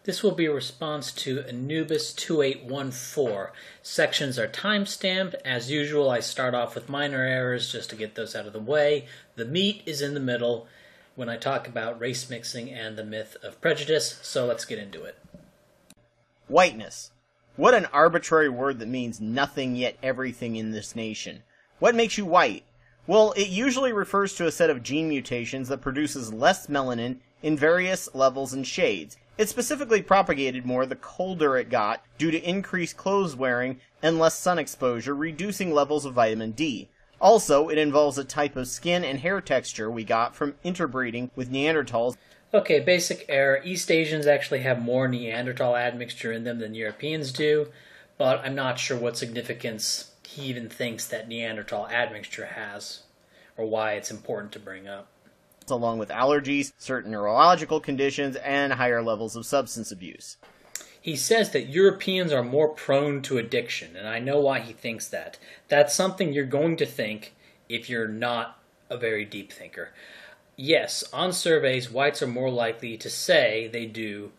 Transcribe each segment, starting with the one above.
This will be a response to Anubis2814. Sections are timestamped. As usual, I start off with minor errors just to get those out of the way. The meat is in the middle when I talk about race mixing and the myth of prejudice, so let's get into it. Whiteness. What an arbitrary word that means nothing yet everything in this nation. What makes you white? Well, it usually refers to a set of gene mutations that produces less melanin in various levels and shades. It specifically propagated more the colder it got due to increased clothes wearing and less sun exposure, reducing levels of vitamin D. Also, it involves a type of skin and hair texture we got from interbreeding with Neanderthals. Okay, basic error. East Asians actually have more Neanderthal admixture in them than Europeans do, but I'm not sure what significance he even thinks that Neanderthal admixture has, or why it's important to bring up. Along with allergies, certain neurological conditions, and higher levels of substance abuse. He says that Europeans are more prone to addiction, and I know why he thinks that. That's something you're going to think if you're not a very deep thinker. Yes, on surveys, whites are more likely to say they do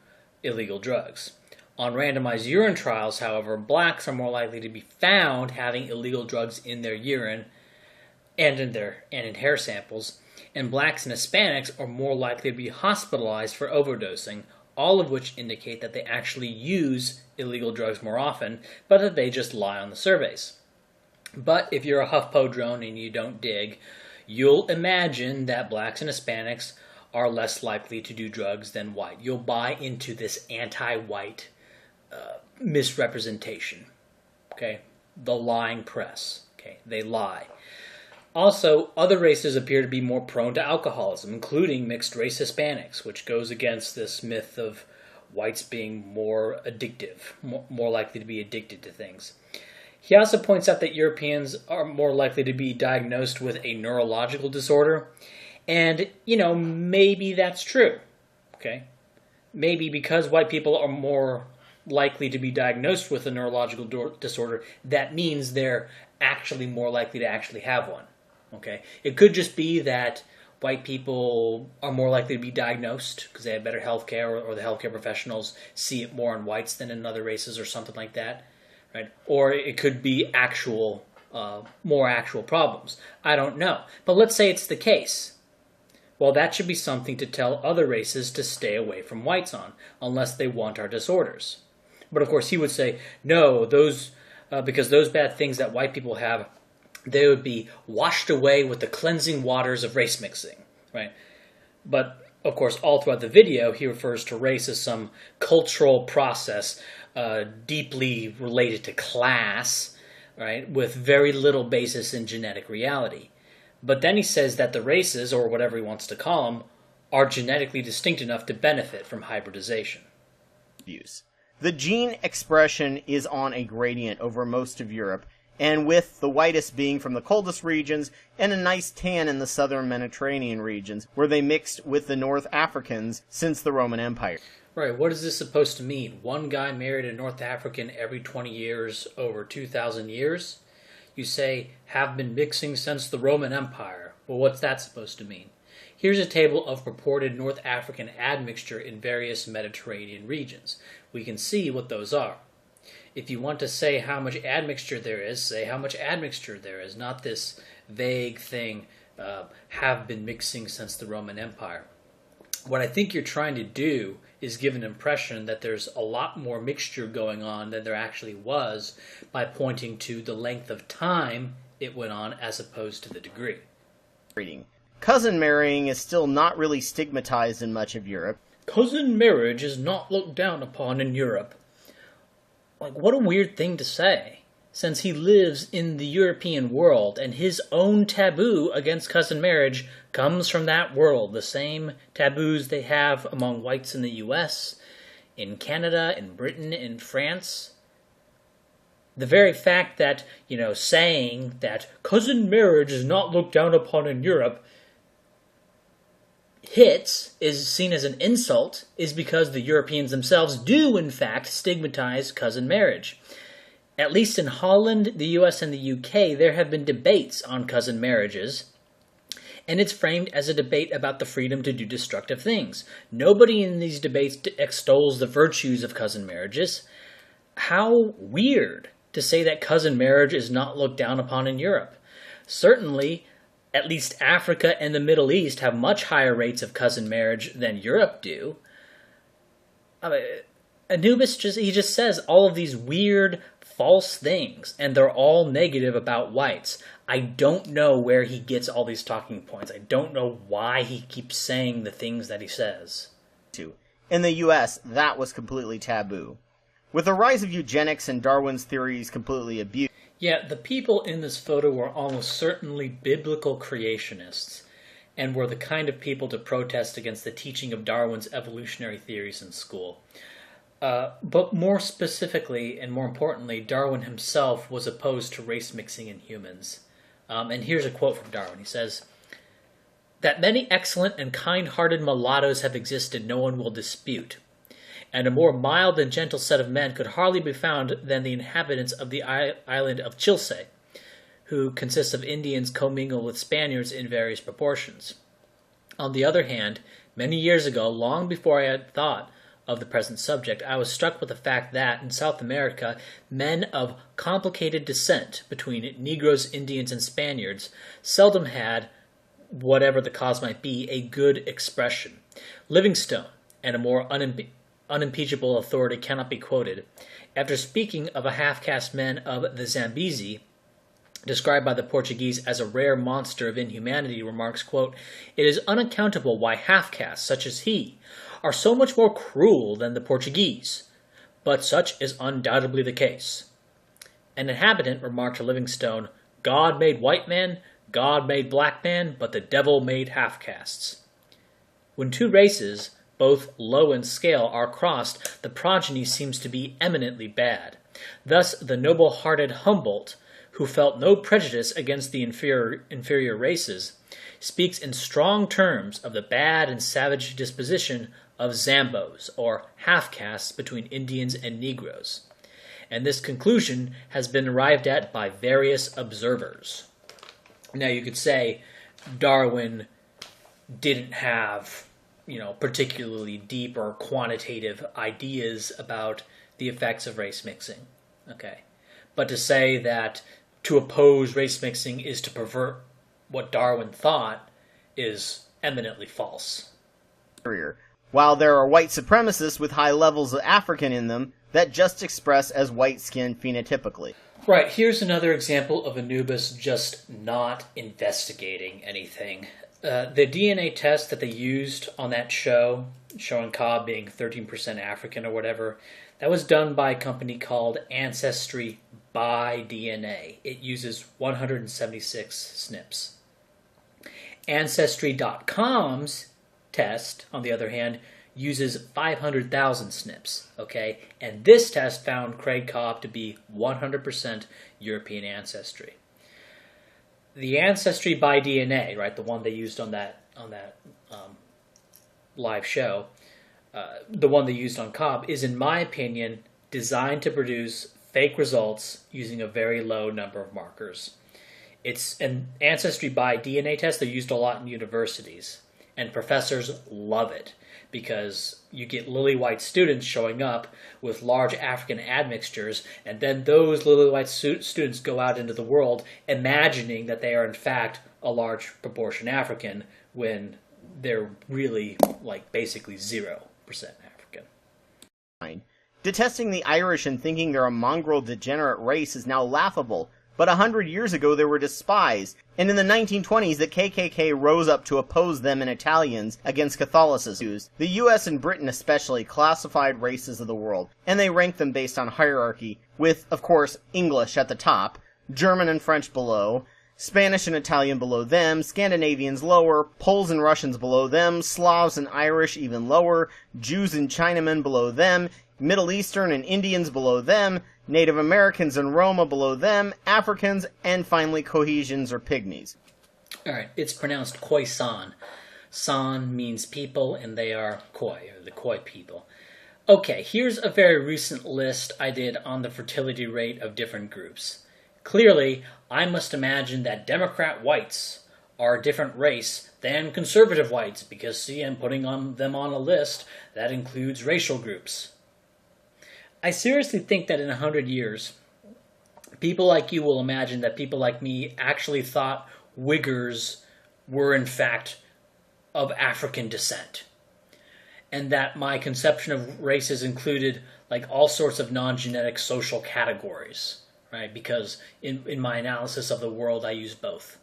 illegal drugs. On randomized urine trials, however, blacks are more likely to be found having illegal drugs in their urine and in hair samples, and blacks and Hispanics are more likely to be hospitalized for overdosing, all of which indicate that they actually use illegal drugs more often, but that they just lie on the surveys. But if you're a HuffPo drone and you don't dig, you'll imagine that blacks and Hispanics are less likely to do drugs than white. You'll buy into this anti-white misrepresentation. Okay? The lying press. Okay? They lie. Also, other races appear to be more prone to alcoholism, including mixed-race Hispanics, which goes against this myth of whites being more addictive, more likely to be addicted to things. He also points out that Europeans are more likely to be diagnosed with a neurological disorder, and, maybe that's true, okay? Maybe because white people are more likely to be diagnosed with a neurological disorder, that means they're actually more likely to actually have one. Okay, it could just be that white people are more likely to be diagnosed because they have better health care, or the healthcare professionals see it more in whites than in other races or something like that, right? Or it could be more actual problems. I don't know. But let's say it's the case. Well, that should be something to tell other races to stay away from whites on, unless they want our disorders. But of course he would say, no, because those bad things that white people have, they would be washed away with the cleansing waters of race mixing, right? But, of course, all throughout the video, he refers to race as some cultural process deeply related to class, right, with very little basis in genetic reality. But then he says that the races, or whatever he wants to call them, are genetically distinct enough to benefit from hybridization. The gene expression is on a gradient over most of Europe, and with the whitest being from the coldest regions, and a nice tan in the southern Mediterranean regions, where they mixed with the North Africans since the Roman Empire. Right, what is this supposed to mean? One guy married a North African every 20 years over 2,000 years? You say, have been mixing since the Roman Empire. Well, what's that supposed to mean? Here's a table of purported North African admixture in various Mediterranean regions. We can see what those are. If you want to say how much admixture there is, say how much admixture there is, not this vague thing, have been mixing since the Roman Empire. What I think you're trying to do is give an impression that there's a lot more mixture going on than there actually was by pointing to the length of time it went on as opposed to the degree. Cousin marrying is still not really stigmatized in much of Europe. Cousin marriage is not looked down upon in Europe. Like, what a weird thing to say, since he lives in the European world, and his own taboo against cousin marriage comes from that world, the same taboos they have among whites in the US, in Canada, in Britain, in France. The very fact that, saying that cousin marriage is not looked down upon in Europe is seen as an insult is because the Europeans themselves do, in fact, stigmatize cousin marriage. At least in Holland, the US, and the UK, there have been debates on cousin marriages, and it's framed as a debate about the freedom to do destructive things. Nobody in these debates extols the virtues of cousin marriages. How weird to say that cousin marriage is not looked down upon in Europe. Certainly, at least Africa and the Middle East have much higher rates of cousin marriage than Europe do. I mean, Anubis just says all of these weird, false things, and they're all negative about whites. I don't know where he gets all these talking points. I don't know why he keeps saying the things that he says. In the US, that was completely taboo. With the rise of eugenics and Darwin's theories completely abused. Yeah, the people in this photo were almost certainly biblical creationists, and were the kind of people to protest against the teaching of Darwin's evolutionary theories in school. But more specifically, and more importantly, Darwin himself was opposed to race mixing in humans. And here's a quote from Darwin. He says, "That many excellent and kind-hearted mulattoes have existed, no one will dispute. And a more mild and gentle set of men could hardly be found than the inhabitants of the island of Chilce, who consists of Indians commingled with Spaniards in various proportions. On the other hand, many years ago, long before I had thought of the present subject, I was struck with the fact that, in South America, men of complicated descent between Negroes, Indians, and Spaniards seldom had, whatever the cause might be, a good expression. Livingstone, and a more unimpeachable authority cannot be quoted, after speaking of a half-caste man of the Zambezi, described by the Portuguese as a rare monster of inhumanity, remarks, quote, "It is unaccountable why half-castes, such as he, are so much more cruel than the Portuguese, but such is undoubtedly the case." An inhabitant remarked to Livingstone, "God made white man, God made black man, but the devil made half-castes." When two races, both low in scale, are crossed, the progeny seems to be eminently bad. Thus the noble-hearted Humboldt, who felt no prejudice against the inferior races, speaks in strong terms of the bad and savage disposition of Zambos, or half-castes between Indians and Negroes. And this conclusion has been arrived at by various observers. Now you could say Darwin didn't have, particularly deep or quantitative ideas about the effects of race mixing. Okay. But to say that to oppose race mixing is to pervert what Darwin thought is eminently false. While there are white supremacists with high levels of African in them that just express as white skin phenotypically. Right, here's another example of Anubis just not investigating anything. The DNA test that they used on that show, showing Cobb being 13% African or whatever, that was done by a company called Ancestry by DNA. It uses 176 SNPs. Ancestry.com's test, on the other hand, uses 500,000 SNPs, okay? And this test found Craig Cobb to be 100% European ancestry. The Ancestry by DNA, right, the one they used on that live show, the one they used on Cobb, is, in my opinion, designed to produce fake results using a very low number of markers. It's an Ancestry by DNA test. They're used a lot in universities, and professors love it because you get lily white students showing up with large African admixtures, and then those lily white students go out into the world imagining that they are in fact a large proportion African when they're really basically 0% African. Detesting the Irish and thinking they're a mongrel degenerate race is now laughable, but 100 years ago they were despised, and in the 1920s the KKK rose up to oppose them and Italians against Catholicism. The US and Britain especially classified races of the world, and they ranked them based on hierarchy, with, of course, English at the top, German and French below, Spanish and Italian below them, Scandinavians lower, Poles and Russians below them, Slavs and Irish even lower, Jews and Chinamen below them, Middle Eastern and Indians below them, Native Americans and Roma below them, Africans, and finally Cohesians or Pygmies. Alright, it's pronounced Khoisan. San means people, and they are Khoi, or the Khoi people. Okay, here's a very recent list I did on the fertility rate of different groups. Clearly, I must imagine that Democrat whites are a different race than conservative whites because, see, I'm putting them on a list that includes racial groups. I seriously think that in 100 years, people like you will imagine that people like me actually thought Uyghurs were in fact of African descent. And that my conception of races included like all sorts of non-genetic social categories, right? Because in my analysis of the world, I use both.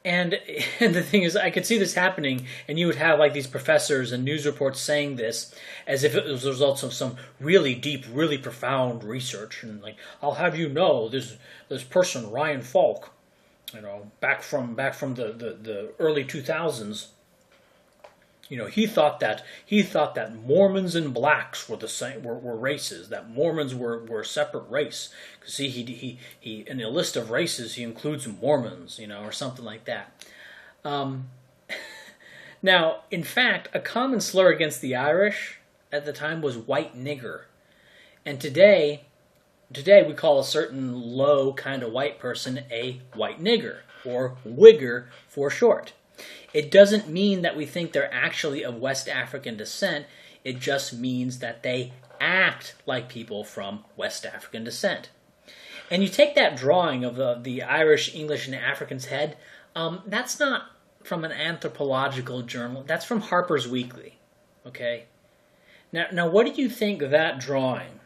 And the thing is, I could see this happening, and you would have like these professors and news reports saying this as if it was the results of some really deep, really profound research. And like, I'll have you know, this person, Ryan Falk, back from the early 2000s, he thought that Mormons and blacks were the same, were races. That Mormons were a separate race. Because see, he in a list of races he includes Mormons, or something like that. Now, in fact, a common slur against the Irish at the time was white nigger, and today we call a certain low kind of white person a white nigger, or Wigger for short. It doesn't mean that we think they're actually of West African descent. It just means that they act like people from West African descent. And you take that drawing of the Irish, English, and African's head, that's not from an anthropological journal. That's from Harper's Weekly. Okay? Now, what do you think that drawing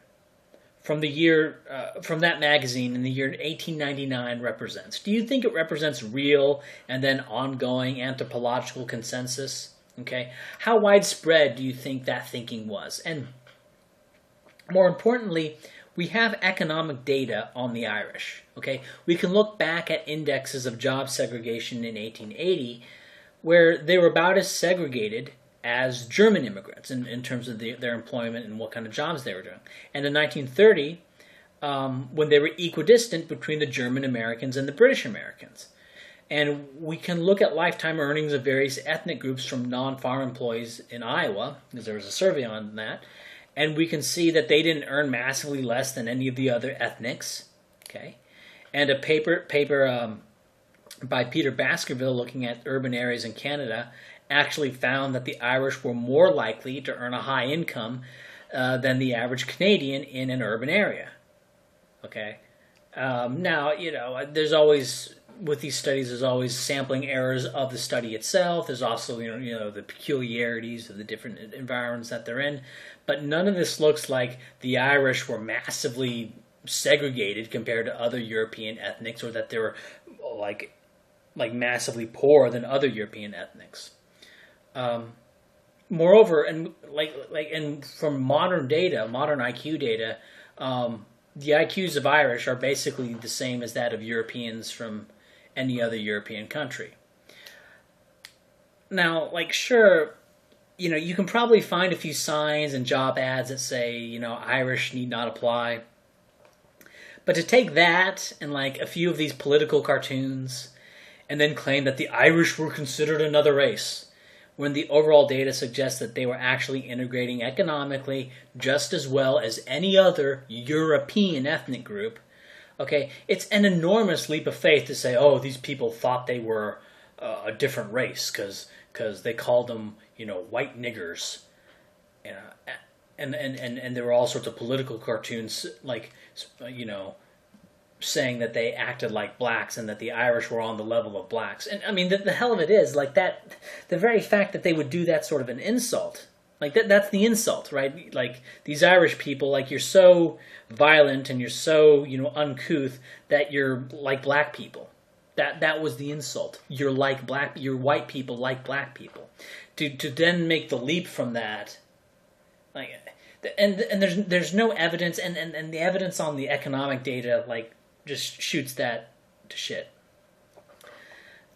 from that magazine in the year 1899 represents? Do you think it represents real and then ongoing anthropological consensus? Okay, how widespread do you think that thinking was? And more importantly, we have economic data on the Irish. Okay, we can look back at indexes of job segregation in 1880, where they were about as segregated as German immigrants in terms of their employment and what kind of jobs they were doing. And in 1930, when they were equidistant between the German Americans and the British Americans. And we can look at lifetime earnings of various ethnic groups from non-farm employees in Iowa, because there was a survey on that, and we can see that they didn't earn massively less than any of the other ethnics. Okay, and a paper by Peter Baskerville looking at urban areas in Canada actually found that the Irish were more likely to earn a high income than the average Canadian in an urban area. Okay, now there's always, with these studies, there's always sampling errors of the study itself. There's also the peculiarities of the different environments that they're in, but none of this looks like the Irish were massively segregated compared to other European ethnics, or that they were like massively poorer than other European ethnics. Moreover, and from modern data, modern IQ data, the IQs of Irish are basically the same as that of Europeans from any other European country. Now, sure, you can probably find a few signs and job ads that say, Irish need not apply. But to take that and a few of these political cartoons and then claim that the Irish were considered another race, when the overall data suggests that they were actually integrating economically just as well as any other European ethnic group, okay, it's an enormous leap of faith to say, oh, these people thought they were a different race because they called them, white niggers. And there were all sorts of political cartoons, saying that they acted like blacks and that the Irish were on the level of blacks. And I mean, the hell of it is, that, the very fact that they would do that sort of an insult, that's the insult, right? These Irish people, you're so violent and you're so, uncouth that you're like black people. That was the insult. You're white people like black people. To then make the leap from that, and there's no evidence, and the evidence on the economic data, just shoots that to shit.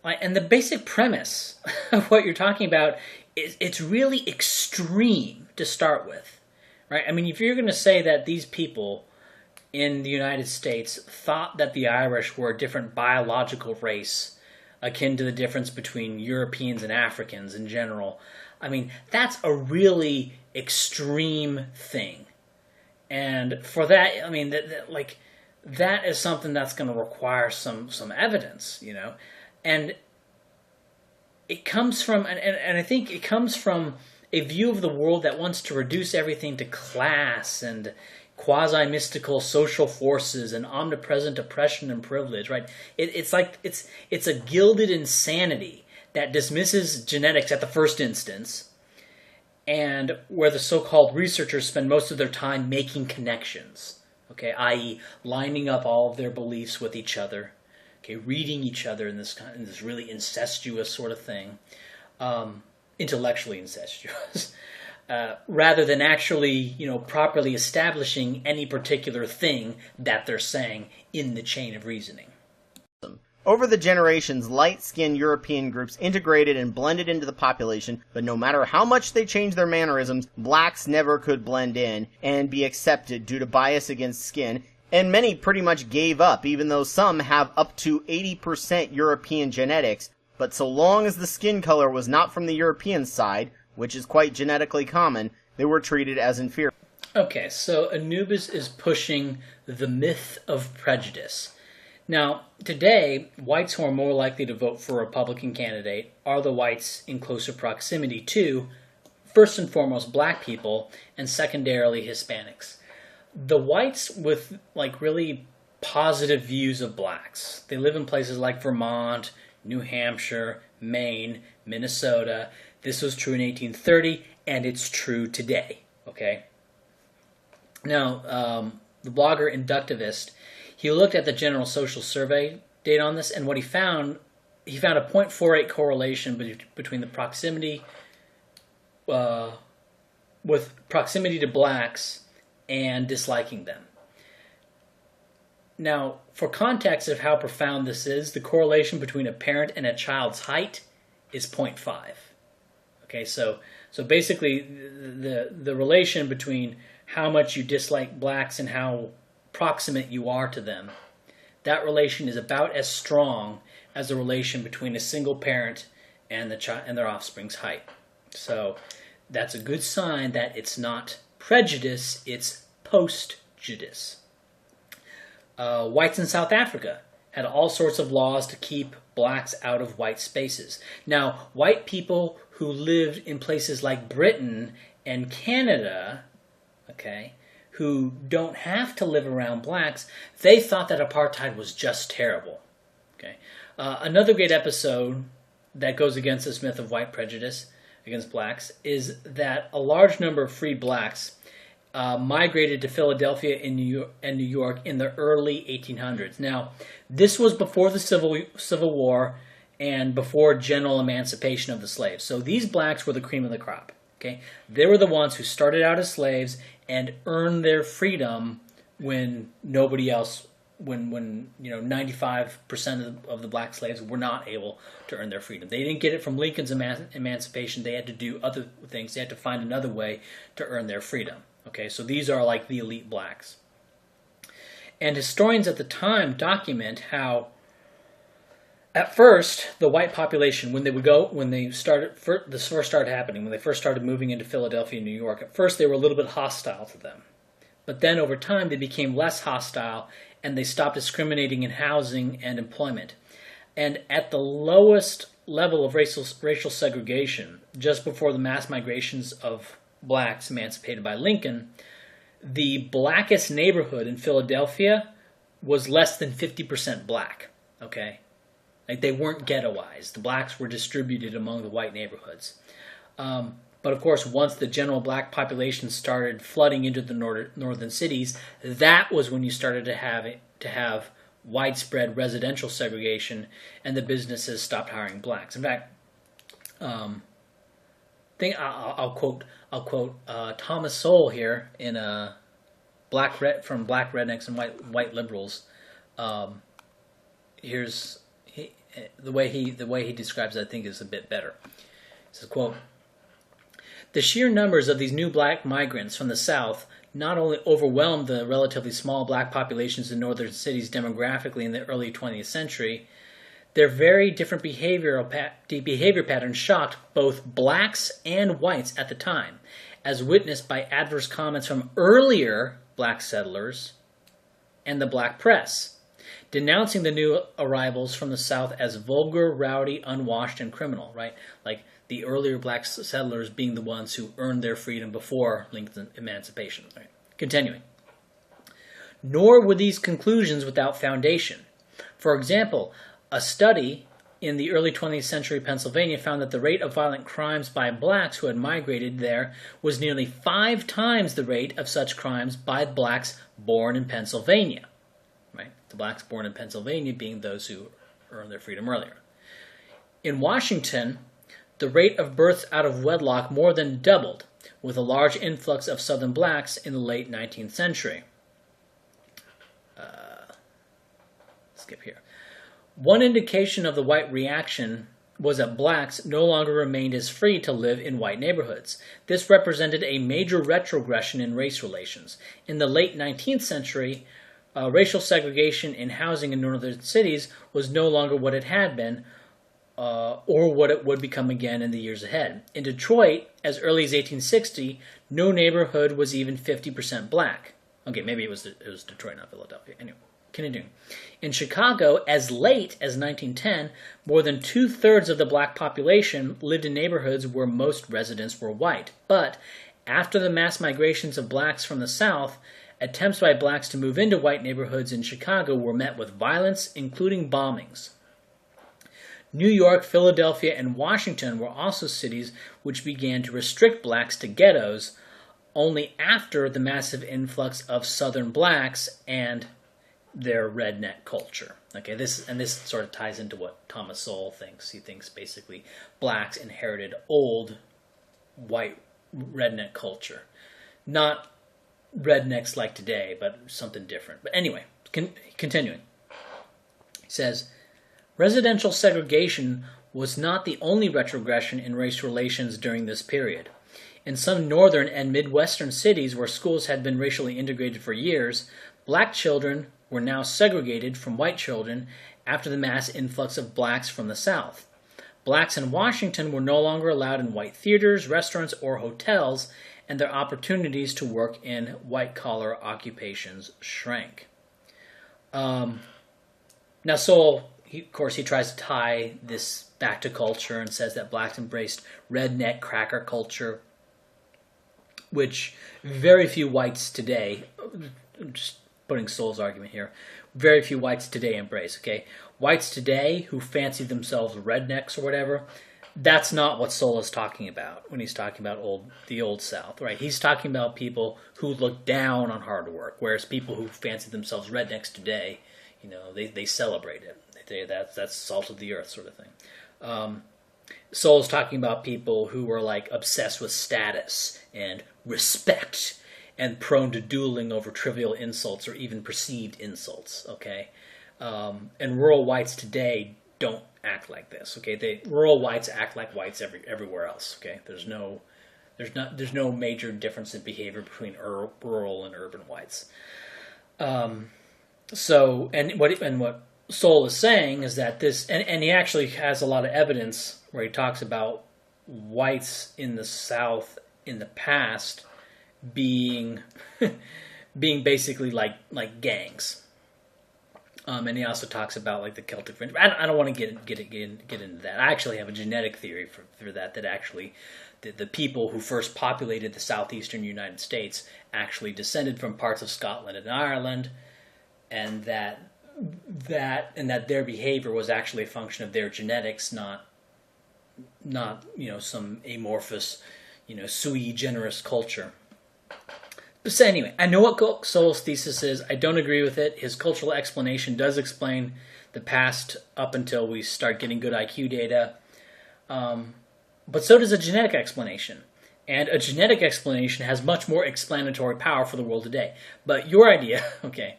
And the basic premise of what you're talking about is it's really extreme to start with, right? I mean, if you're going to say that these people in the United States thought that the Irish were a different biological race, akin to the difference between Europeans and Africans in general, I mean, that's a really extreme thing. And for that, I mean, that is something that's going to require some evidence, and it comes from, and I think it comes from a view of the world that wants to reduce everything to class and quasi-mystical social forces and omnipresent oppression and privilege, right? It's a gilded insanity that dismisses genetics at the first instance, and where the so-called researchers spend most of their time making connections, okay, i.e. lining up all of their beliefs with each other, okay, reading each other in this really incestuous sort of thing, intellectually incestuous, rather than actually, properly establishing any particular thing that they're saying in the chain of reasoning. Over the generations, light-skinned European groups integrated and blended into the population, but no matter how much they changed their mannerisms, blacks never could blend in and be accepted due to bias against skin, and many pretty much gave up, even though some have up to 80% European genetics. But so long as the skin color was not from the European side, which is quite genetically common, they were treated as inferior. Okay, so Anubis is pushing the myth of prejudice. Now, today, whites who are more likely to vote for a Republican candidate are the whites in closer proximity to, first and foremost, black people, and secondarily, Hispanics. The whites with, really positive views of blacks. They live in places like Vermont, New Hampshire, Maine, Minnesota. This was true in 1830, and it's true today, okay? Now, the blogger Inductivist, he looked at the General Social Survey data on this, and what he found a 0.48 correlation between the proximity with proximity to blacks and disliking them. Now, for context of how profound this is, the correlation between a parent and a child's height is 0.5. Okay, so basically the relation between how much you dislike blacks and how proximate you are to them, that relation is about as strong as the relation between a single parent and their offspring's height. So that's a good sign that it's not prejudice, it's post-judice. Whites in South Africa had all sorts of laws to keep blacks out of white spaces. Now, white people who lived in places like Britain and Canada, okay, who don't have to live around blacks, they thought that apartheid was just terrible. Okay, another great episode that goes against this myth of white prejudice against blacks is that a large number of free blacks migrated to Philadelphia and New York in the early 1800s. Now, this was before the Civil War and before general emancipation of the slaves. So these blacks were the cream of the crop. Okay, they were the ones who started out as slaves and earned their freedom when nobody else, when 95% of the black slaves were not able to earn their freedom. They didn't get it from Lincoln's emancipation. They had to do other things. They had to find another way to earn their freedom. Okay, so these are like the elite blacks. And historians at the time document how, at first, the white population, when this first started happening, when they first started moving into Philadelphia and New York, at first they were a little bit hostile to them. But then over time they became less hostile and they stopped discriminating in housing and employment. And at the lowest level of racial segregation, just before the mass migrations of blacks emancipated by Lincoln, the blackest neighborhood in Philadelphia was less than 50% black, okay? Like, they weren't ghettoized. The blacks were distributed among the white neighborhoods. But of course, once the general black population started flooding into the northern cities, that was when you started to have widespread residential segregation, and the businesses stopped hiring blacks. In fact, I'll quote Thomas Sowell here in from Black Rednecks and White Liberals. Here's the way he describes it, I think, is a bit better. He says, quote, "The sheer numbers of these new black migrants from the South not only overwhelmed the relatively small black populations in northern cities demographically in the early 20th century, their very different behavior patterns shocked both blacks and whites at the time, as witnessed by adverse comments from earlier black settlers and the black press. denouncing the new arrivals from the South as vulgar, rowdy, unwashed, and criminal, right? Like the earlier black settlers being the ones who earned their freedom before Lincoln's emancipation, right? Continuing. Nor were these conclusions without foundation. For example, a study in the early 20th century Pennsylvania found that the rate of violent crimes by blacks who had migrated there was nearly 5 times the rate of such crimes by blacks born in Pennsylvania. Right? The blacks born in Pennsylvania being those who earned their freedom earlier. In Washington, the rate of births out of wedlock more than doubled, with a large influx of Southern blacks in the late 19th century. Skip here. One indication of the white reaction was that blacks no longer remained as free to live in white neighborhoods. This represented a major retrogression in race relations. In the late 19th century, racial segregation in housing in northern cities was no longer what it had been, or what it would become again in the years ahead. In Detroit, as early as 1860, no neighborhood was even 50% black. Okay, maybe it was Detroit, not Philadelphia. Anyway. Continuing. In Chicago, as late as 1910, more than 2/3 of the black population lived in neighborhoods where most residents were white. But after the mass migrations of blacks from the South, attempts by blacks to move into white neighborhoods in Chicago were met with violence, including bombings. New York, Philadelphia, and Washington were also cities which began to restrict blacks to ghettos only after the massive influx of Southern blacks and their redneck culture. Okay, this sort of ties into what Thomas Sowell thinks. He thinks basically blacks inherited old white redneck culture. Not rednecks like today, but something different. But anyway, continuing. He says, residential segregation was not the only retrogression in race relations during this period. In some northern and midwestern cities where schools had been racially integrated for years, black children were now segregated from white children after the mass influx of blacks from the South. Blacks in Washington were no longer allowed in white theaters, restaurants, or hotels, and their opportunities to work in white-collar occupations shrank. Now, Sowell, of course, he tries to tie this back to culture and says that blacks embraced redneck cracker culture, which very few whites today, just putting Sowell's argument here, very few whites today embrace, okay? Whites today who fancy themselves rednecks or whatever, that's not what Sowell is talking about when he's talking about the old South, right? He's talking about people who look down on hard work, whereas people who fancy themselves rednecks today, you know, they celebrate it. That's salt of the earth sort of thing. Sowell's talking about people who are like obsessed with status and respect and prone to dueling over trivial insults or even perceived insults, okay? And rural whites today don't act like this, okay? Rural whites act like whites everywhere else, okay? There's no major difference in behavior between rural and urban whites. So what Sowell is saying is that this, and he actually has a lot of evidence where he talks about whites in the South in the past being basically like gangs, and he also talks about like the Celtic fringe. I don't want to get into that. I actually have a genetic theory for that actually the people who first populated the southeastern United States actually descended from parts of Scotland and Ireland, and that their behavior was actually a function of their genetics, not some amorphous sui generis culture. So anyway, I know what Sowell's thesis is. I don't agree with it. His cultural explanation does explain the past up until we start getting good IQ data. But so does a genetic explanation. And a genetic explanation has much more explanatory power for the world today. But your idea, okay,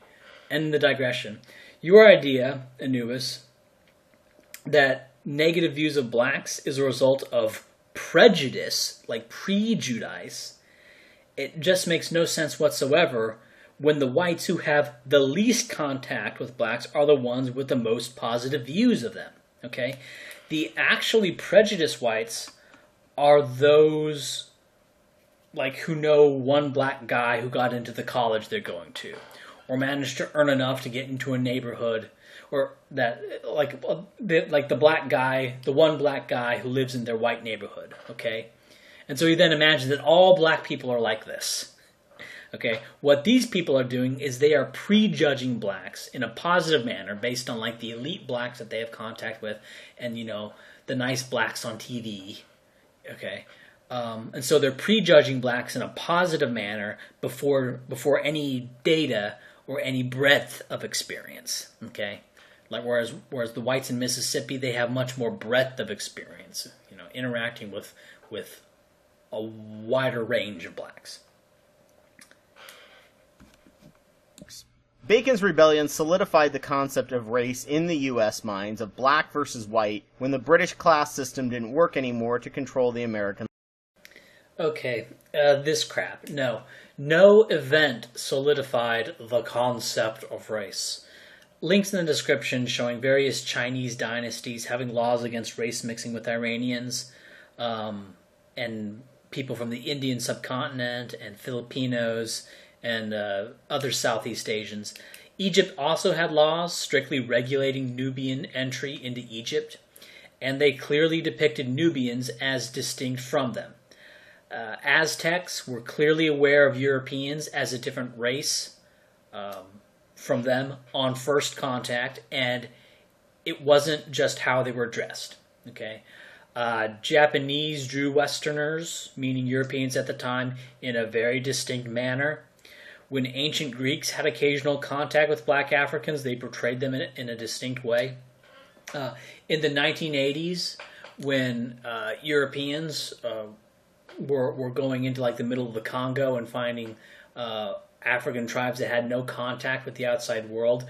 end the digression. Your idea, Anubis, that negative views of blacks is a result of prejudice, like prejudice, it just makes no sense whatsoever when the whites who have the least contact with blacks are the ones with the most positive views of them, okay? The actually prejudiced whites are those like who know one black guy who got into the college they're going to, or manage to earn enough to get into a neighborhood, or that like the black guy, the one black guy who lives in their white neighborhood. Okay, and so you then imagine that all black people are like this. Okay, what these people are doing is they are prejudging blacks in a positive manner based on like the elite blacks that they have contact with, and the nice blacks on TV. Okay, and so they're prejudging blacks in a positive manner before any data or any breadth of experience. Okay, like whereas the whites in Mississippi, they have much more breadth of experience. Interacting with a wider range of blacks. Bacon's rebellion solidified the concept of race in the U.S. minds of black versus white when the British class system didn't work anymore to control the American. Okay, this crap. No event solidified the concept of race. Links in the description showing various Chinese dynasties having laws against race mixing with Iranians, and people from the Indian subcontinent and Filipinos and other Southeast Asians. Egypt also had laws strictly regulating Nubian entry into Egypt, and they clearly depicted Nubians as distinct from them. Aztecs were clearly aware of Europeans as a different race from them on first contact, and it wasn't just how they were dressed. Okay, Japanese drew Westerners, meaning Europeans at the time, in a very distinct manner. When ancient Greeks had occasional contact with black Africans, they portrayed them in a distinct way. In the 1980s, when Europeans were going into like the middle of the Congo and finding African tribes that had no contact with the outside world,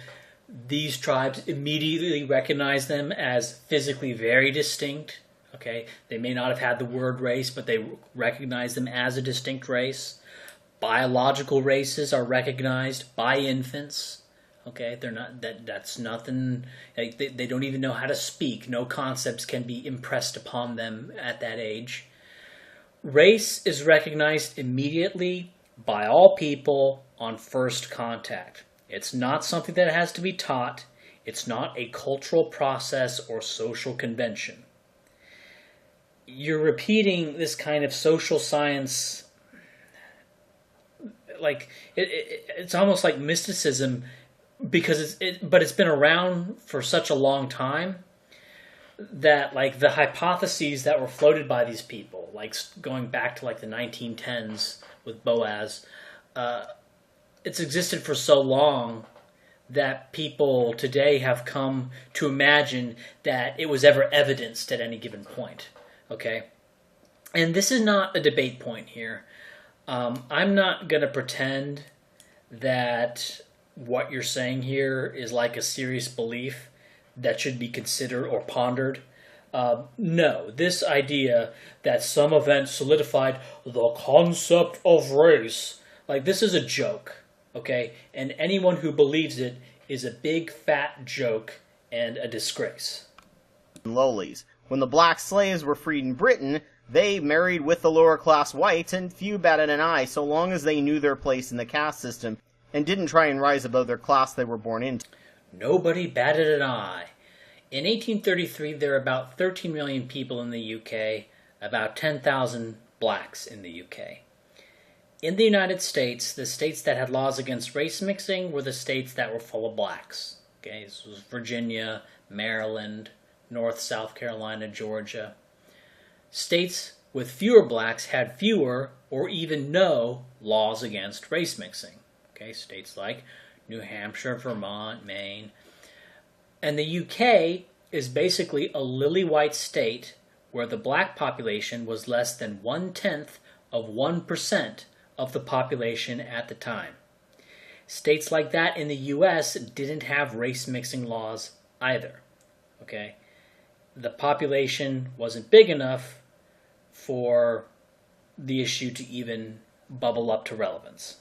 these tribes immediately recognized them as physically very distinct. Okay, they may not have had the word race, but they recognized them as a distinct race. Biological races are recognized by infants. Okay, they're not that's nothing. Like they don't even know how to speak. No concepts can be impressed upon them at that age. Race is recognized immediately by all people on first contact. It's not something that has to be taught. It's not a cultural process or social convention. You're repeating this kind of social science. Like it's almost like mysticism, because it's been around for such a long time that like the hypotheses that were floated by these people, like going back to like the 1910s with Boaz, it's existed for so long that people today have come to imagine that it was ever evidenced at any given point. Okay, and this is not a debate point here. I'm not going to pretend that what you're saying here is like a serious belief that should be considered or pondered. No, this idea that some event solidified the concept of race, like this is a joke, okay? And anyone who believes it is a big fat joke and a disgrace. Lowlies. When the black slaves were freed in Britain, they married with the lower class whites, and few batted an eye so long as they knew their place in the caste system and didn't try and rise above their class they were born into. Nobody batted an eye. In 1833, there were about 13 million people in the UK, about 10,000 blacks in the UK. In the United States, the states that had laws against race mixing were the states that were full of blacks. Okay, this was Virginia, Maryland, North, South Carolina, Georgia. States with fewer blacks had fewer or even no laws against race mixing. Okay, states like New Hampshire, Vermont, Maine. And the UK is basically a lily-white state where the black population was less than 1/10 of 1% of the population at the time. States like that in the US didn't have race mixing laws either. Okay, the population wasn't big enough for the issue to even bubble up to relevance.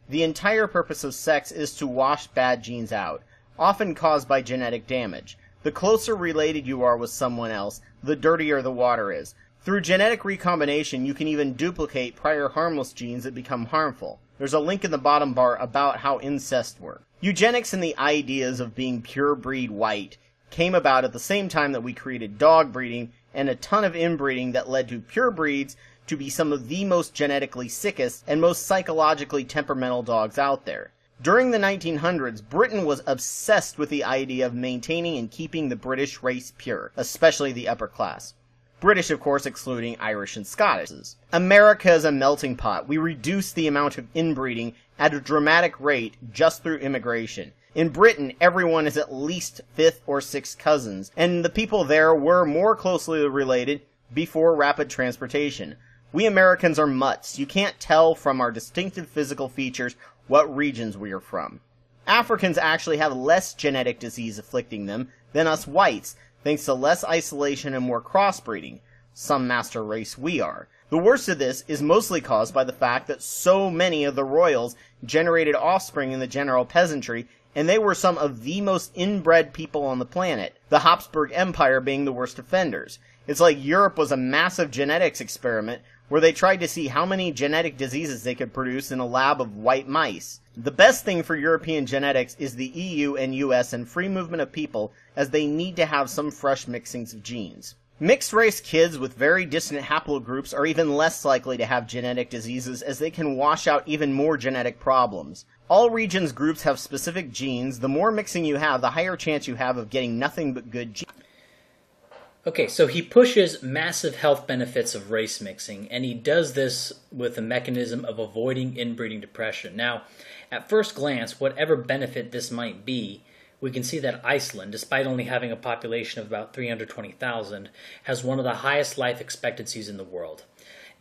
The entire purpose of sex is to wash bad genes out, often caused by genetic damage. The closer related you are with someone else, the dirtier the water is. Through genetic recombination, you can even duplicate prior harmless genes that become harmful. There's a link in the bottom bar about how incest works. Eugenics and the ideas of being pure breed white came about at the same time that we created dog breeding and a ton of inbreeding that led to pure breeds to be some of the most genetically sickest and most psychologically temperamental dogs out there. During the 1900s, Britain was obsessed with the idea of maintaining and keeping the British race pure, especially the upper class. British, of course, excluding Irish and Scottish. America is a melting pot. We reduce the amount of inbreeding at a dramatic rate just through immigration. In Britain, everyone is at least fifth or sixth cousins, and the people there were more closely related before rapid transportation. We Americans are mutts. You can't tell from our distinctive physical features what regions we are from. Africans actually have less genetic disease afflicting them than us whites, thanks to less isolation and more crossbreeding. Some master race we are. The worst of this is mostly caused by the fact that so many of the royals generated offspring in the general peasantry, and they were some of the most inbred people on the planet, the Habsburg Empire being the worst offenders. It's like Europe was a massive genetics experiment where they tried to see how many genetic diseases they could produce in a lab of white mice. The best thing for European genetics is the EU and US and free movement of people, as they need to have some fresh mixings of genes. Mixed-race kids with very distant haplogroups are even less likely to have genetic diseases, as they can wash out even more genetic problems. All regions groups have specific genes. The more mixing you have, the higher chance you have of getting nothing but good genes. Okay, so he pushes massive health benefits of race mixing, and he does this with a mechanism of avoiding inbreeding depression. Now, at first glance, whatever benefit this might be, we can see that Iceland, despite only having a population of about 320,000, has one of the highest life expectancies in the world.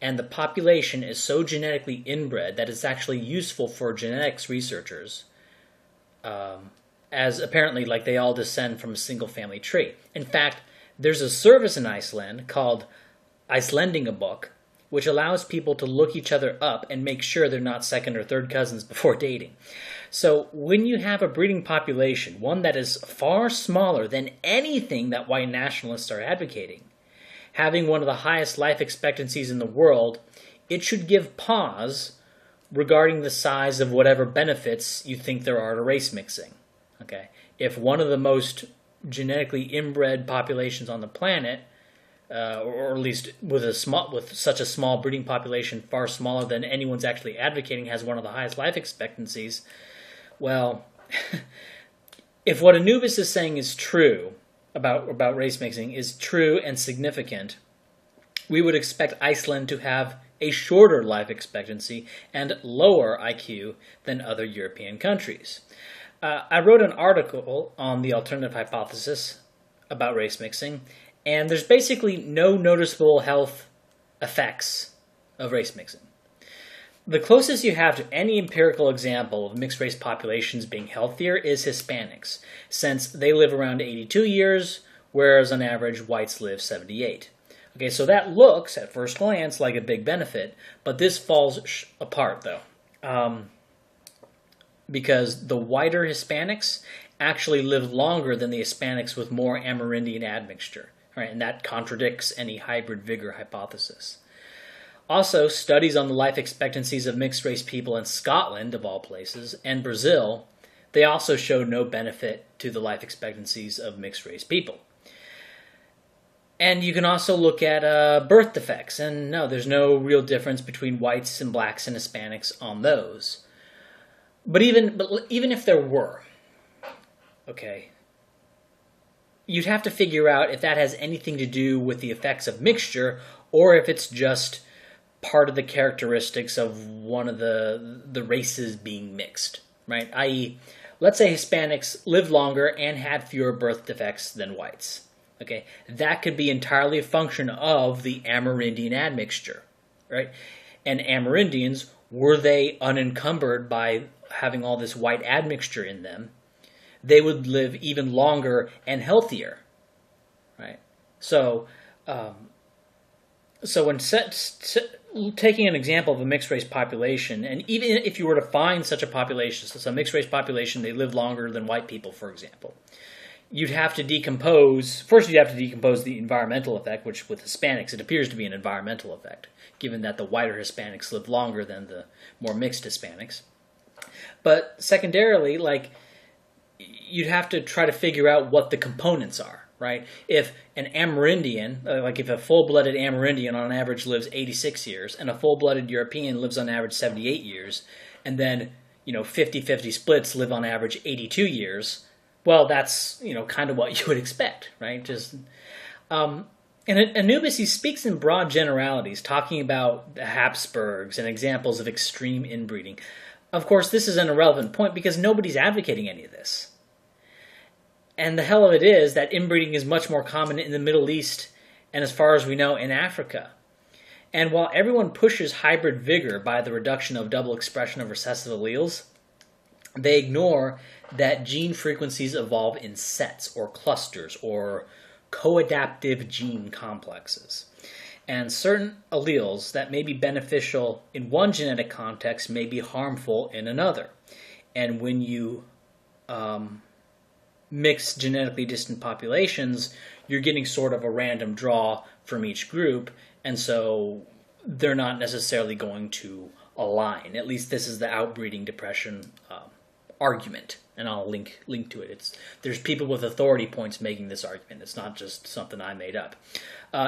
And the population is so genetically inbred that it's actually useful for genetics researchers, as apparently like they all descend from a single family tree. In fact, there's a service in Iceland called Icelandingabok, which allows people to look each other up and make sure they're not second or third cousins before dating. So when you have a breeding population, one that is far smaller than anything that white nationalists are advocating, having one of the highest life expectancies in the world, it should give pause regarding the size of whatever benefits you think there are to race mixing. Okay, if one of the most genetically inbred populations on the planet, or at least with such a small breeding population, far smaller than anyone's actually advocating, has one of the highest life expectancies, well, if what Anubis is saying is true about race mixing is true and significant, we would expect Iceland to have a shorter life expectancy and lower IQ than other European countries. I wrote an article on the alternative hypothesis about race mixing, and there's basically no noticeable health effects of race mixing. The closest you have to any empirical example of mixed-race populations being healthier is Hispanics, since they live around 82 years, whereas on average whites live 78. Okay, so that looks, at first glance, like a big benefit, but this falls apart, though. Because the whiter Hispanics actually live longer than the Hispanics with more Amerindian admixture, right? And that contradicts any hybrid vigor hypothesis. Also, studies on the life expectancies of mixed-race people in Scotland, of all places, and Brazil, they also showed no benefit to the life expectancies of mixed-race people. And you can also look at birth defects, and no, there's no real difference between whites and blacks and Hispanics on those. But even if there were, okay, you'd have to figure out if that has anything to do with the effects of mixture, or if it's just part of the characteristics of one of the races being mixed, right? I.e., let's say Hispanics lived longer and had fewer birth defects than whites. Okay, that could be entirely a function of the Amerindian admixture, right? And Amerindians, were they unencumbered by having all this white admixture in them, they would live even longer and healthier, right? So, when taking an example of a mixed-race population, and even if you were to find such a population, so some mixed-race population, they live longer than white people, for example, you'd have to decompose. First, you'd have to decompose the environmental effect, which with Hispanics, it appears to be an environmental effect, given that the whiter Hispanics live longer than the more mixed Hispanics. But secondarily, like, you'd have to try to figure out what the components are, right? If an Amerindian, like if a full-blooded Amerindian on average lives 86 years, and a full-blooded European lives on average 78 years, and then, 50-50 splits live on average 82 years, well, that's, kind of what you would expect, right? Just, and Anubis, he speaks in broad generalities, talking about the Habsburgs and examples of extreme inbreeding. Of course, this is an irrelevant point because nobody's advocating any of this. And the hell of it is that inbreeding is much more common in the Middle East and, as far as we know, in Africa. And while everyone pushes hybrid vigor by the reduction of double expression of recessive alleles, they ignore that gene frequencies evolve in sets or clusters or coadaptive gene complexes. And certain alleles that may be beneficial in one genetic context may be harmful in another. And when you mix genetically distant populations, you're getting sort of a random draw from each group, and so they're not necessarily going to align. At least this is the outbreeding depression argument, and I'll link to it. There's people with authority points making this argument. It's not just something I made up.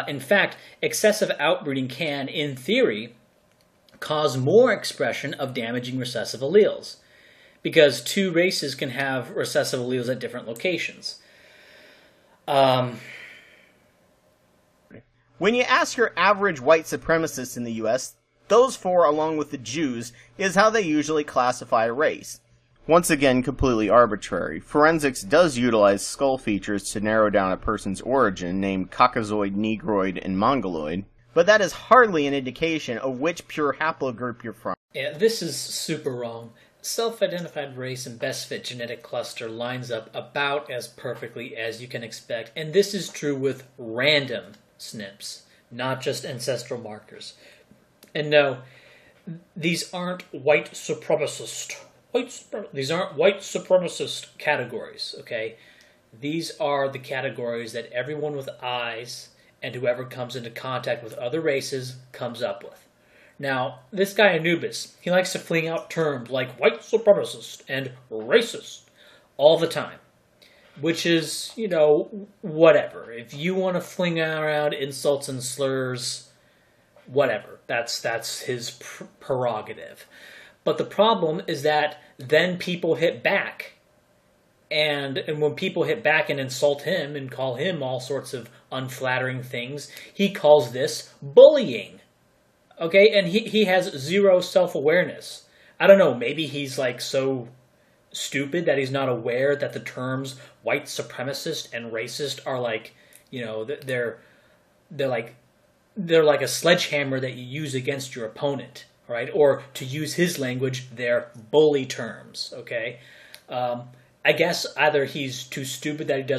In fact, excessive outbreeding can, in theory, cause more expression of damaging recessive alleles, because two races can have recessive alleles at different locations. When you ask your average white supremacist in the U.S., those four, along with the Jews, is how they usually classify a race. Once again, completely arbitrary. Forensics does utilize skull features to narrow down a person's origin, named Caucasoid, Negroid, and Mongoloid, but that is hardly an indication of which pure haplogroup you're from. Yeah, this is super wrong. Self-identified race and best fit genetic cluster lines up about as perfectly as you can expect, and this is true with random SNPs, not just ancestral markers. And no, these aren't white supremacist categories, okay? These are the categories that everyone with eyes and whoever comes into contact with other races comes up with. Now, this guy Anubis, he likes to fling out terms like white supremacist and racist all the time, which is, whatever. If you want to fling around insults and slurs, whatever. That's his prerogative. But the problem is that then people hit back. And when people hit back and insult him and call him all sorts of unflattering things, he calls this bullying. Okay, and he has zero self-awareness. I don't know, maybe he's like so stupid that he's not aware that the terms white supremacist and racist are like, they're like a sledgehammer that you use against your opponent, right? Or to use his language, they're bully terms, okay? I guess either he's too stupid that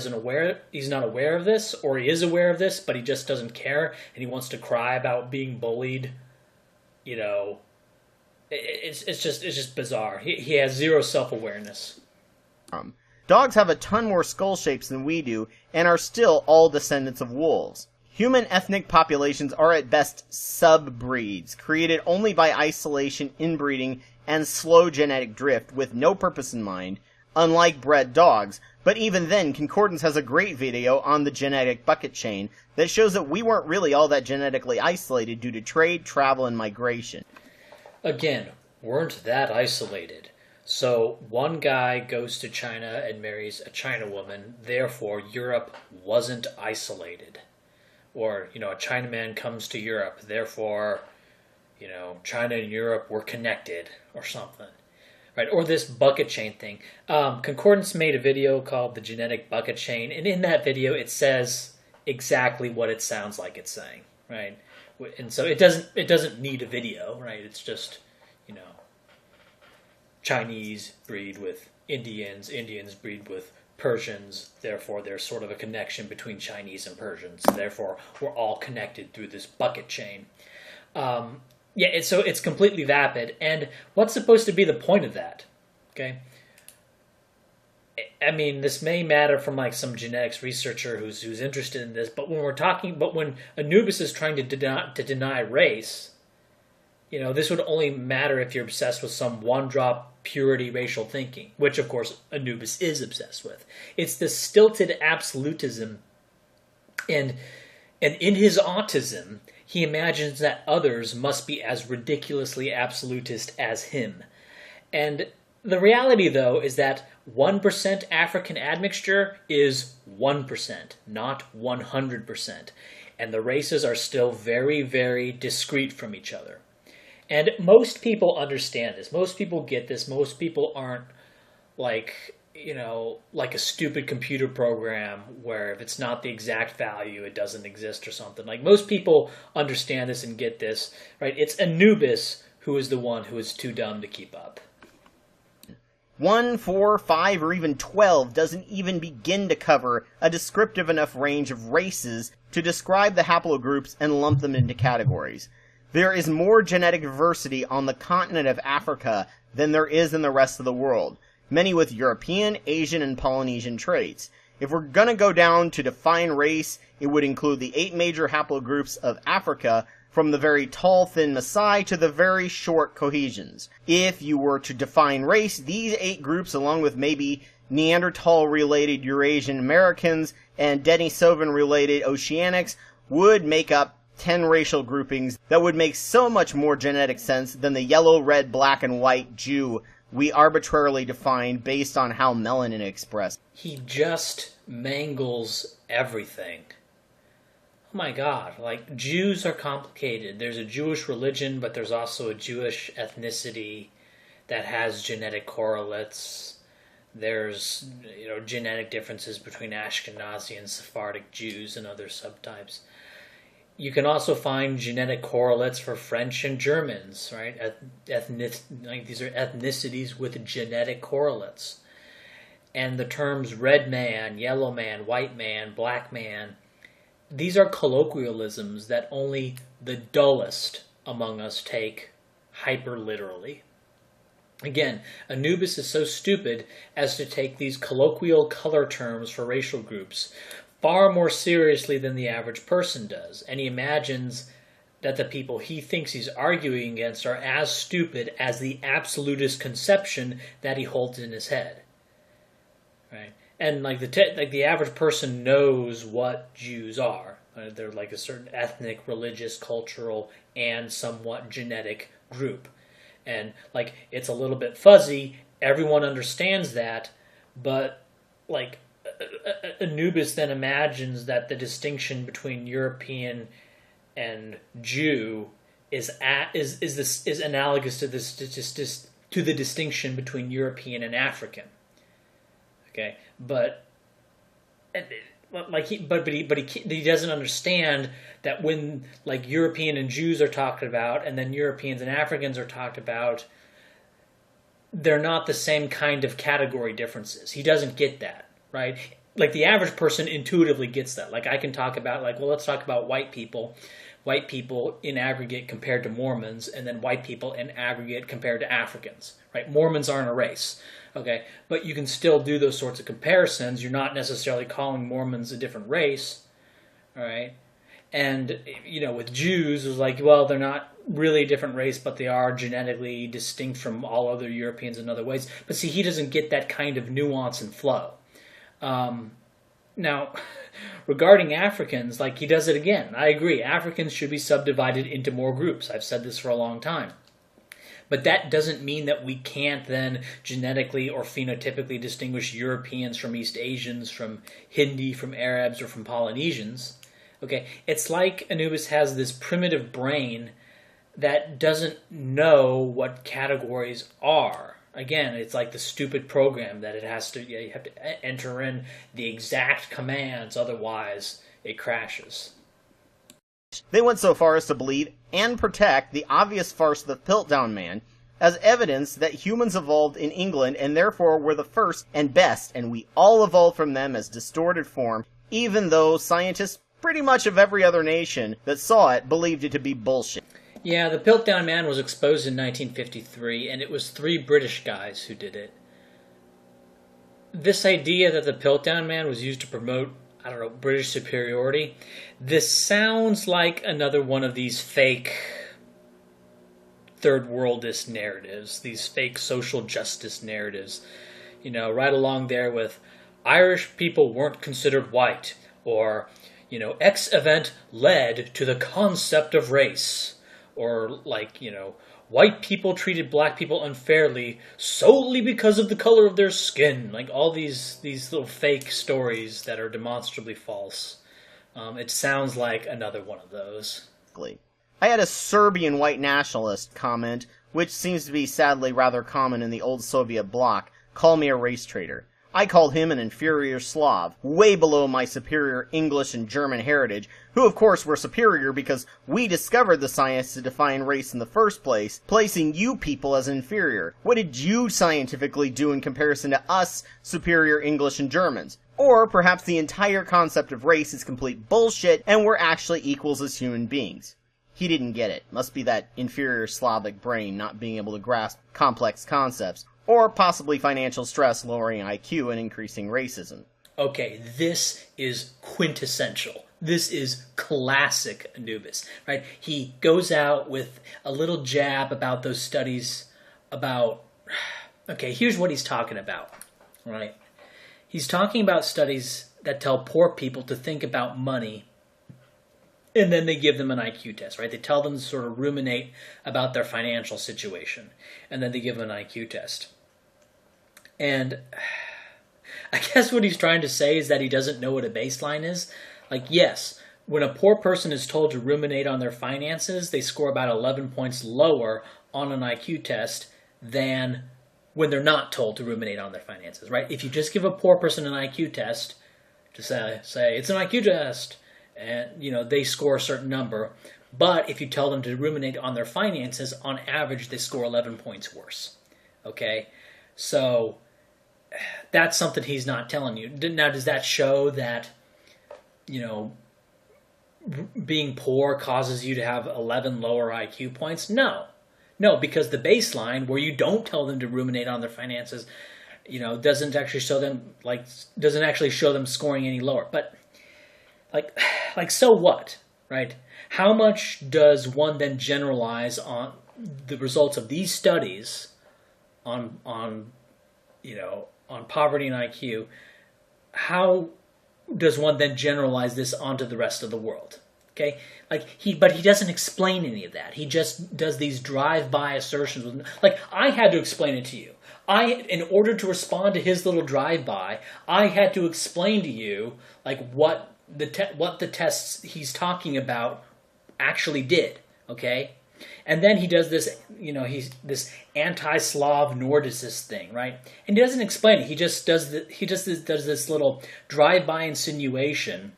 he's not aware of this, or he is aware of this, but he just doesn't care and he wants to cry about being bullied. It's just bizarre. He has zero self-awareness. Dogs have a ton more skull shapes than we do, and are still all descendants of wolves. Human ethnic populations are at best sub-breeds, created only by isolation, inbreeding, and slow genetic drift with no purpose in mind, unlike bred dogs. But even then, Concordance has a great video on the genetic bucket chain that shows that we weren't really all that genetically isolated due to trade, travel, and migration. Again, weren't that isolated. So one guy goes to China and marries a China woman, therefore Europe wasn't isolated. Or, a Chinaman comes to Europe, therefore, China and Europe were connected, or something. Right? Or this bucket chain thing. Concordance made a video called The Genetic Bucket Chain, and in that video it says exactly what it sounds like it's saying, right? And so it doesn't need a video, right? It's just, Chinese breed with Indians, Indians breed with Persians, therefore there's sort of a connection between Chinese and Persians, therefore we're all connected through this bucket chain. So it's completely vapid, and what's supposed to be the point of that? Okay, I mean, this may matter from like some genetics researcher who's interested in this, but when Anubis is trying to deny race, this would only matter if you're obsessed with some one-drop purity racial thinking, which of course Anubis is obsessed with. It's the stilted absolutism, and in his autism, he imagines that others must be as ridiculously absolutist as him. And the reality, though, is that 1% African admixture is 1%, not 100%. And the races are still very, very discrete from each other. And most people understand this. Most people get this. Most people aren't like a stupid computer program where if it's not the exact value, it doesn't exist or something. Like, most people understand this and get this, right? It's Anubis who is the one who is too dumb to keep up. 1, 4, 5, or even 12 doesn't even begin to cover a descriptive enough range of races to describe the haplogroups and lump them into categories. There is more genetic diversity on the continent of Africa than there is in the rest of the world, many with European, Asian, and Polynesian traits. If we're gonna go down to define race, it would include the 8 major haplogroups of Africa, from the very tall, thin Maasai to the very short Cohesians. If you were to define race, these 8 groups, along with maybe Neanderthal-related Eurasian Americans and Denisovan-related Oceanics, would make up 10 racial groupings that would make so much more genetic sense than the yellow, red, black, and white Jew we arbitrarily define based on how melanin expressed. He just mangles everything. Oh my God, like, Jews are complicated. There's a Jewish religion, but there's also a Jewish ethnicity that has genetic correlates. There's, genetic differences between Ashkenazi and Sephardic Jews and other subtypes. You can also find genetic correlates for French and Germans, right? These are ethnicities with genetic correlates. And the terms red man, yellow man, white man, black man, these are colloquialisms that only the dullest among us take hyper-literally. Again, Anubis is so stupid as to take these colloquial color terms for racial groups far more seriously than the average person does, and he imagines that the people he thinks he's arguing against are as stupid as the absolutist conception that he holds in his head. Right? And the average person knows what Jews are. They're like a certain ethnic, religious, cultural, and somewhat genetic group. And it's a little bit fuzzy. Everyone understands that, but Anubis then imagines that the distinction between European and Jew is analogous to the distinction between European and African. Okay, but he doesn't understand that when European and Jews are talked about, and then Europeans and Africans are talked about, they're not the same kind of category differences. He doesn't get that, right? The average person intuitively gets that. I can talk about let's talk about white people in aggregate compared to Mormons, and then white people in aggregate compared to Africans, right? Mormons aren't a race. Okay, but you can still do those sorts of comparisons. You're not necessarily calling Mormons a different race, all right? And, with Jews, it was they're not really a different race, but they are genetically distinct from all other Europeans in other ways. But see, he doesn't get that kind of nuance and flow. Now, regarding Africans, he does it again. I agree, Africans should be subdivided into more groups. I've said this for a long time. But that doesn't mean that we can't then genetically or phenotypically distinguish Europeans from East Asians, from Hindi, from Arabs, or from Polynesians. Okay, it's like Anubis has this primitive brain that doesn't know what categories are. Again, it's like the stupid program that you have to enter in the exact commands, otherwise it crashes. They went so far as to believe and protect the obvious farce of the Piltdown Man as evidence that humans evolved in England and therefore were the first and best, and we all evolved from them as distorted form, even though scientists pretty much of every other nation that saw it believed it to be bullshit. Yeah, the Piltdown Man was exposed in 1953, and it was 3 British guys who did it. this idea that the Piltdown Man was used to promote, I don't know, British superiority, this sounds like another one of these fake third worldist narratives, these fake social justice narratives, you know, right along there with Irish people weren't considered white, or, you know, X event led to the concept of race, or like, you know, white people treated black people unfairly solely because of the color of their skin. Like all these little fake stories that are demonstrably false. It sounds like another one of those. I had a Serbian white nationalist comment, which seems to be sadly rather common in the old Soviet bloc, call me a race traitor. I called him an inferior Slav, way below my superior English and German heritage, who of course were superior because we discovered the science to define race in the first place, placing you people as inferior. What did you scientifically do in comparison to us superior English and Germans? Or perhaps the entire concept of race is complete bullshit and we're actually equals as human beings. He didn't get it. Must be that inferior Slavic brain not being able to grasp complex concepts. Or possibly financial stress lowering IQ and increasing racism. Okay, this is quintessential. This is classic Anubis, right? He goes out with a little jab about those studies about... Okay, here's what he's talking about, right? He's talking about studies that tell poor people to think about money, and then they give them an IQ test, right? They tell them to sort of ruminate about their financial situation, and then they give them an IQ test. And I guess what he's trying to say is that he doesn't know what a baseline is. Like, yes, when a poor person is told to ruminate on their finances, they score about 11 points lower on an IQ test than when they're not told to ruminate on their finances, right? If you just give a poor person an IQ test to say it's an IQ test, and you know they score a certain number, but if you tell them to ruminate on their finances, on average they score 11 points worse. Okay, so that's something he's not telling you. Now, does that show that, you know, being poor causes you to have 11 lower IQ points? No, because the baseline where you don't tell them to ruminate on their finances, you know, doesn't actually show them scoring any lower. But like so what, right? How much does one then generalize on the results of these studies on poverty and IQ? How does one then generalize this onto the rest of the world? Okay, but he doesn't explain any of that. He just does these drive-by assertions. Like, I had to explain it to you. In order to respond to his little drive-by, I had to explain to you like what the tests he's talking about actually did. Okay. And then he does this, you know, he's this anti-Slav Nordicist thing, right? And he doesn't explain it. He just does this little drive-by insinuation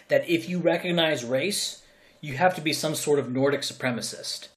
that if you recognize race, you have to be some sort of Nordic supremacist.